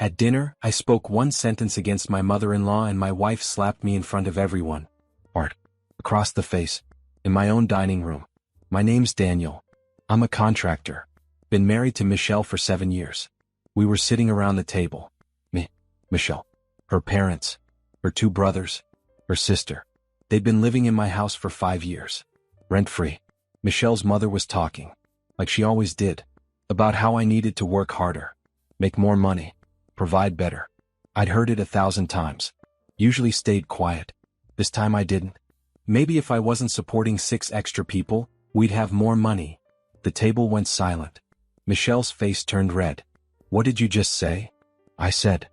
At dinner, I spoke one sentence against my mother-in-law and my wife slapped me in front of everyone. Art. Across the face. In my own dining room. My name's Daniel. I'm a contractor. Been married to Michelle for 7 years. We were sitting around the table. Me, Michelle, her parents, her 2 brothers, her sister. They'd been living in my house for 5 years. Rent-free. Michelle's mother was talking, like she always did, about how I needed to work harder, make more money, provide better. I'd heard it 1,000 times. Usually stayed quiet. This time I didn't. Maybe if I wasn't supporting 6 extra people, we'd have more money. The table went silent. Michelle's face turned red. What did you just say? I said.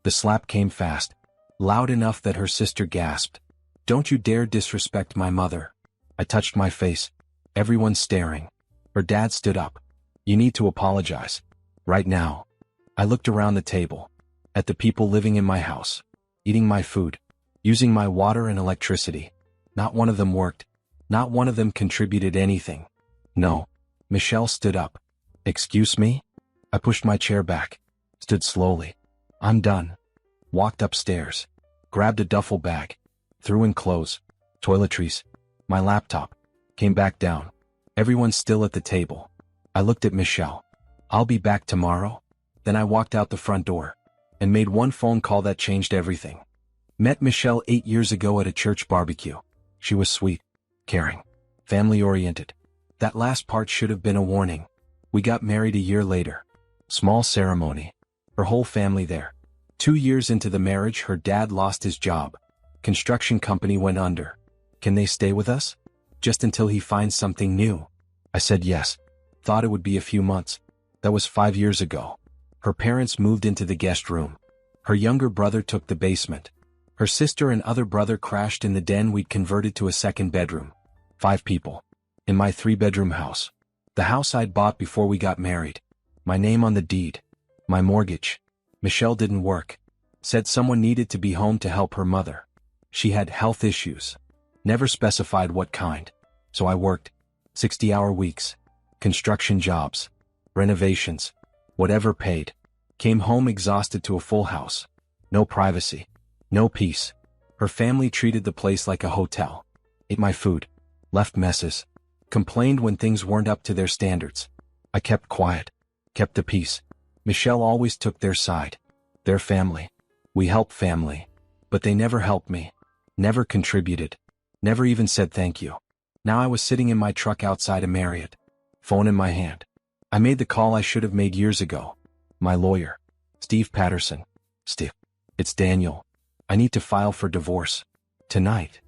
The slap came fast, loud enough that her sister gasped. Don't you dare disrespect my mother. I touched my face. Everyone staring. Her dad stood up. You need to apologize. Right now. I looked around the table. At the people living in my house. Eating my food. Using my water and electricity. Not one of them worked. Not one of them contributed anything. No. Michelle stood up. Excuse me? I pushed my chair back. Stood slowly. I'm done. Walked upstairs. Grabbed a duffel bag. Threw in clothes. Toiletries. My laptop. Came back down. Everyone's still at the table. I looked at Michelle. I'll be back tomorrow. Then I walked out the front door. And made one phone call that changed everything. Met Michelle 8 years ago at a church barbecue. She was sweet. Caring. Family-oriented. That last part should have been a warning. We got married a year later. Small ceremony. Her whole family there. 2 years into the marriage, her dad lost his job. Construction company went under. Can they stay with us? Just until he finds something new. I said yes. Thought it would be a few months. That was 5 years ago. Her parents moved into the guest room. Her younger brother took the basement. Her sister and other brother crashed in the den we'd converted to a 2nd bedroom. 5 people. In my 3-bedroom house. The house I'd bought before we got married. My name on the deed. My mortgage. Michelle didn't work. Said someone needed to be home to help her mother. She had health issues. Never specified what kind. So I worked. 60-hour weeks. Construction jobs. Renovations. Whatever paid. Came home exhausted to a full house. No privacy. No peace. Her family treated the place like a hotel. Ate my food. Left messes. Complained when things weren't up to their standards. I kept quiet. Kept the peace. Michelle always took their side. Their family. We help family. But they never helped me. Never contributed. Never even said thank you. Now I was sitting in my truck outside a Marriott. Phone in my hand. I made the call I should have made years ago. My lawyer. Steve Patterson. Steve. It's Daniel. I need to file for divorce. Tonight.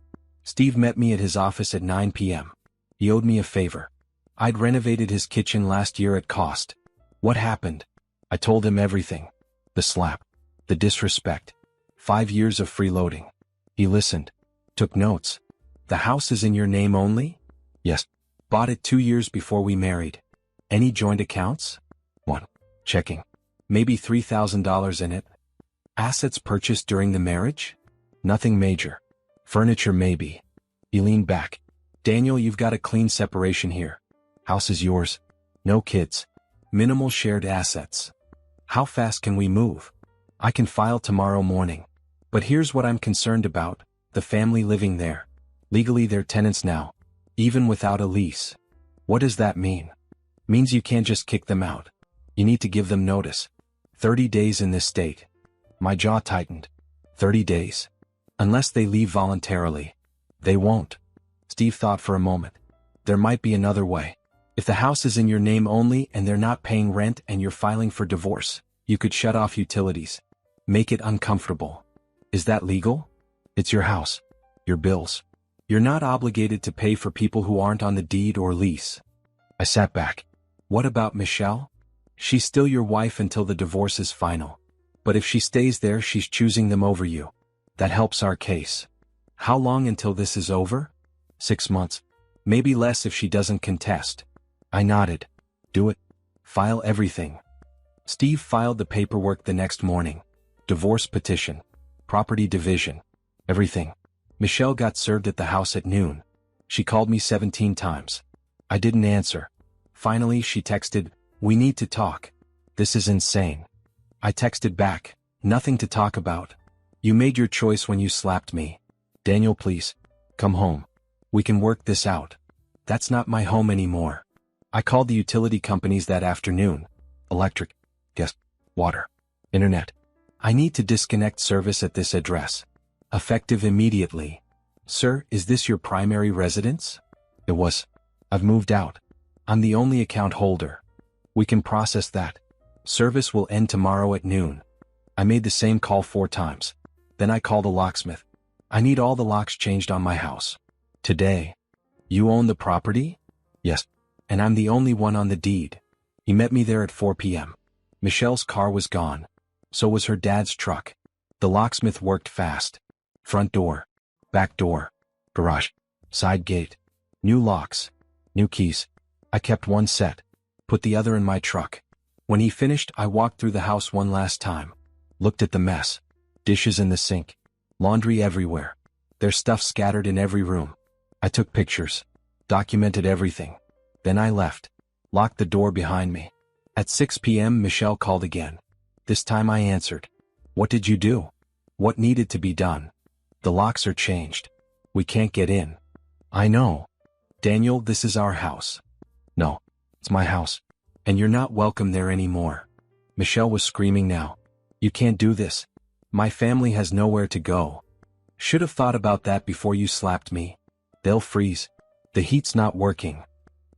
Steve met me at his office at 9 p.m. He owed me a favor. I'd renovated his kitchen last year at cost. What happened? I told him everything. The slap. The disrespect. 5 years of freeloading. He listened. Took notes. The house is in your name only? Yes. Bought it 2 years before we married. Any joint accounts? 1. Checking. Maybe $3,000 in it. Assets purchased during the marriage? Nothing major. Furniture maybe. He leaned back. Daniel, you've got a clean separation here. House is yours. No kids. Minimal shared assets. How fast can we move? I can file tomorrow morning. But here's what I'm concerned about. The family living there. Legally they're tenants now. Even without a lease. What does that mean? Means you can't just kick them out. You need to give them notice. 30 days in this state. My jaw tightened. 30 days. Unless they leave voluntarily. They won't. Steve thought for a moment. There might be another way. If the house is in your name only and they're not paying rent and you're filing for divorce, you could shut off utilities. Make it uncomfortable. Is that legal? It's your house. Your bills. You're not obligated to pay for people who aren't on the deed or lease. I sat back. What about Michelle? She's still your wife until the divorce is final. But if she stays there, she's choosing them over you. That helps our case. How long until this is over? 6 months. Maybe less if she doesn't contest. I nodded. Do it. File everything. Steve filed the paperwork the next morning. Divorce petition. Property division. Everything. Michelle got served at the house at noon. She called me 17 times. I didn't answer. Finally, she texted, "We need to talk. This is insane." I texted back, nothing to talk about. You made your choice when you slapped me. Daniel, please. Come home. We can work this out. That's not my home anymore. I called the utility companies that afternoon. Electric, gas, water, internet. I need to disconnect service at this address. Effective immediately. Sir, is this your primary residence? It was. I've moved out. I'm the only account holder. We can process that. Service will end tomorrow at noon. I made the same call 4 times. Then I called a locksmith. I need all the locks changed on my house. Today. You own the property? Yes. And I'm the only one on the deed. He met me there at 4 p.m. Michelle's car was gone. So was her dad's truck. The locksmith worked fast. Front door, back door, garage, side gate. New locks, new keys. I kept one set, put the other in my truck. When he finished, I walked through the house one last time. Looked at the mess. Dishes in the sink. Laundry everywhere. There's stuff scattered in every room. I took pictures. Documented everything. Then I left. Locked the door behind me. At 6 p.m. Michelle called again. This time I answered. What did you do? What needed to be done? The locks are changed. We can't get in. I know. Daniel, this is our house. No, it's my house. And you're not welcome there anymore. Michelle was screaming now. You can't do this. My family has nowhere to go. Should have thought about that before you slapped me. They'll freeze. The heat's not working.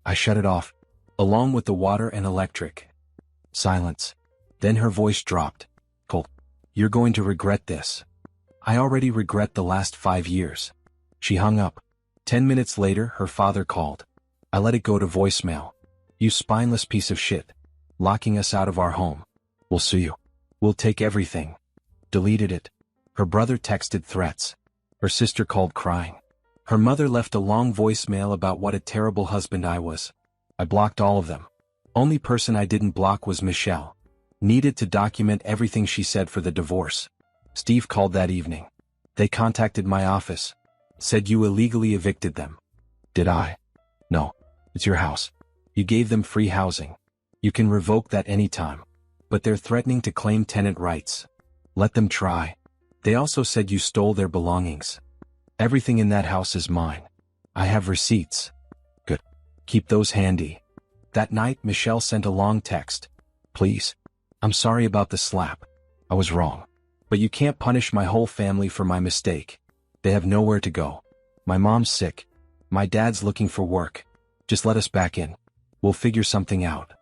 I shut it off, along with the water and electric. Silence. Then her voice dropped. Colt, you're going to regret this. I already regret the last 5 years. She hung up. 10 minutes later, her father called. I let it go to voicemail. You spineless piece of shit. Locking us out of our home. We'll sue you. We'll take everything. Deleted it. Her brother texted threats. Her sister called crying. Her mother left a long voicemail about what a terrible husband I was. I blocked all of them. Only person I didn't block was Michelle. Needed to document everything she said for the divorce. Steve called that evening. They contacted my office. Said you illegally evicted them. Did I? No. It's your house. You gave them free housing. You can revoke that anytime. But they're threatening to claim tenant rights. Let them try. They also said you stole their belongings. Everything in that house is mine. I have receipts. Good. Keep those handy. That night, Michelle sent a long text. Please. I'm sorry about the slap. I was wrong. But you can't punish my whole family for my mistake. They have nowhere to go. My mom's sick. My dad's looking for work. Just let us back in. We'll figure something out.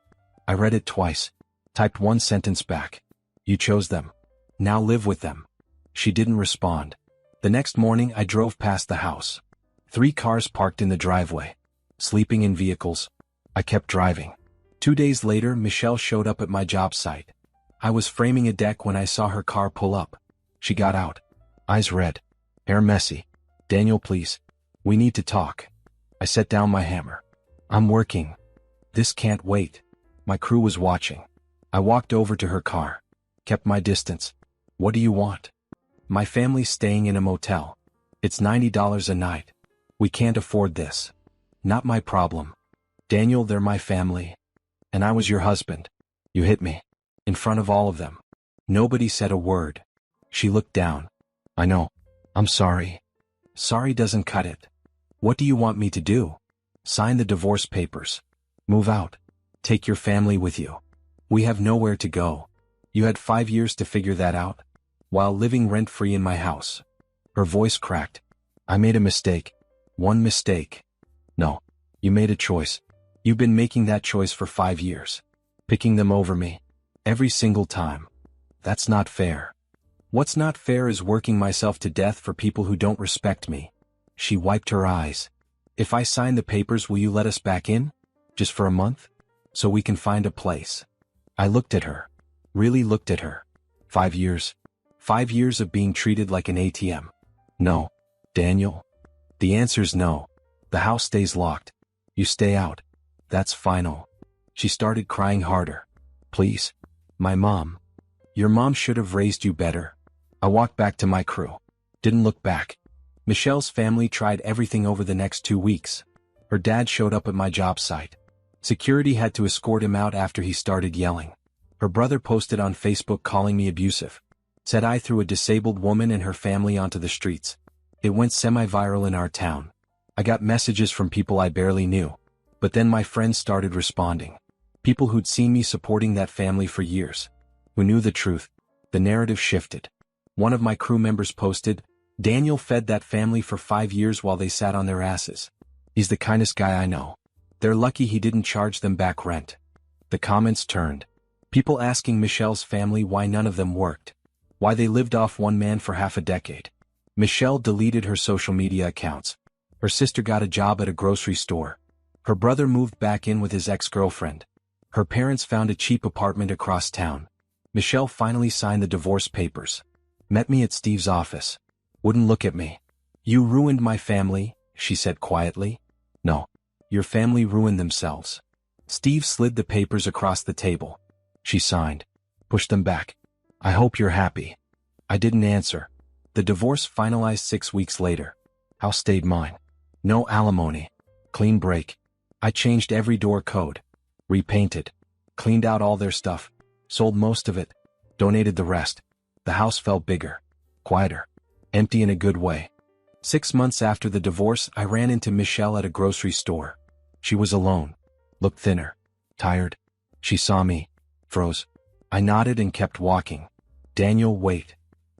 I read it twice. Typed one sentence back. You chose them. Now live with them. She didn't respond. The next morning I drove past the house. 3 cars parked in the driveway. Sleeping in vehicles. I kept driving. 2 days later, Michelle showed up at my job site. I was framing a deck when I saw her car pull up. She got out. Eyes red. Hair messy. Daniel, please. We need to talk. I set down my hammer. I'm working. This can't wait. My crew was watching. I walked over to her car. Kept my distance. What do you want? My family's staying in a motel. It's $90 a night. We can't afford this. Not my problem. Daniel, they're my family. And I was your husband. You hit me. In front of all of them. Nobody said a word. She looked down. I know. I'm sorry. Sorry doesn't cut it. What do you want me to do? Sign the divorce papers. Move out. Take your family with you. We have nowhere to go. You had 5 years to figure that out, while living rent-free in my house. Her voice cracked. I made a mistake. One mistake. No. You made a choice. You've been making that choice for 5 years. Picking them over me. Every single time. That's not fair. What's not fair is working myself to death for people who don't respect me. She wiped her eyes. If I sign the papers, will you let us back in? Just for a month? So we can find a place. I looked at her. Really looked at her. 5 years. 5 years of being treated like an ATM. No. Daniel? The answer's no. The house stays locked. You stay out. That's final. She started crying harder. Please. My mom. Your mom should have raised you better. I walked back to my crew. Didn't look back. Michelle's family tried everything over the next 2 weeks. Her dad showed up at my job site. Security had to escort him out after he started yelling. Her brother posted on Facebook calling me abusive. Said I threw a disabled woman and her family onto the streets. It went semi-viral in our town. I got messages from people I barely knew. But then my friends started responding. People who'd seen me supporting that family for years. Who knew the truth. The narrative shifted. One of my crew members posted, "Daniel fed that family for 5 years while they sat on their asses. He's the kindest guy I know. They're lucky he didn't charge them back rent." The comments turned. People asking Michelle's family why none of them worked. Why they lived off one man for half a decade. Michelle deleted her social media accounts. Her sister got a job at a grocery store. Her brother moved back in with his ex-girlfriend. Her parents found a cheap apartment across town. Michelle finally signed the divorce papers. Met me at Steve's office. Wouldn't look at me. "You ruined my family," she said quietly. "No. Your family ruined themselves." Steve slid the papers across the table. She signed. Pushed them back. "I hope you're happy." I didn't answer. The divorce finalized 6 weeks later. House stayed mine. No alimony. Clean break. I changed every door code. Repainted. Cleaned out all their stuff. Sold most of it. Donated the rest. The house felt bigger. Quieter. Empty in a good way. 6 months after the divorce, I ran into Michelle at a grocery store. She was alone. Looked thinner. Tired. She saw me. Froze. I nodded and kept walking. "Daniel, wait."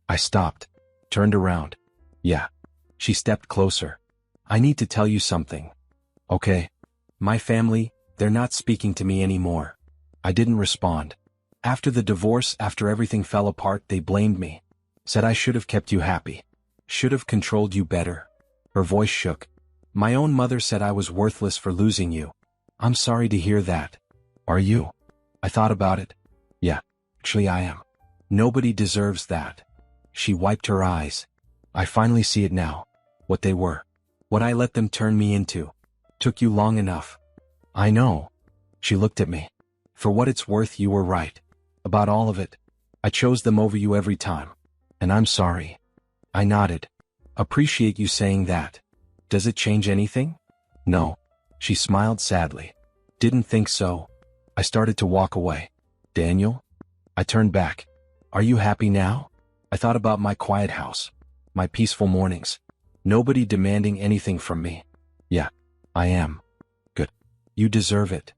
I stopped. Turned around. "Yeah." She stepped closer. "I need to tell you something." "Okay." "My family, they're not speaking to me anymore." I didn't respond. After the divorce, after everything fell apart, they blamed me. Said I should have kept you happy. Should have controlled you better. Her voice shook. "My own mother said I was worthless for losing you." "I'm sorry to hear that." "Are you?" I thought about it. "Yeah, actually I am. Nobody deserves that." She wiped her eyes. "I finally see it now. What they were. What I let them turn me into. Took you long enough." "I know." She looked at me. "For what it's worth, you were right. About all of it. I chose them over you every time. And I'm sorry." I nodded. "Appreciate you saying that. Does it change anything?" "No." She smiled sadly. "Didn't think so." I started to walk away. "Daniel?" I turned back. "Are you happy now?" I thought about my quiet house. My peaceful mornings. Nobody demanding anything from me. "Yeah, I am." "Good. You deserve it."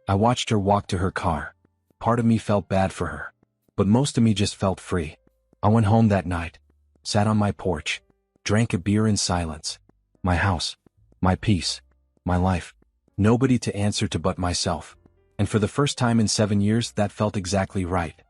I watched her walk to her car. Part of me felt bad for her. But most of me just felt free. I went home that night. Sat on my porch. Drank a beer in silence. My house. My peace. My life. Nobody to answer to but myself. And for the first time in 7 years, that felt exactly right.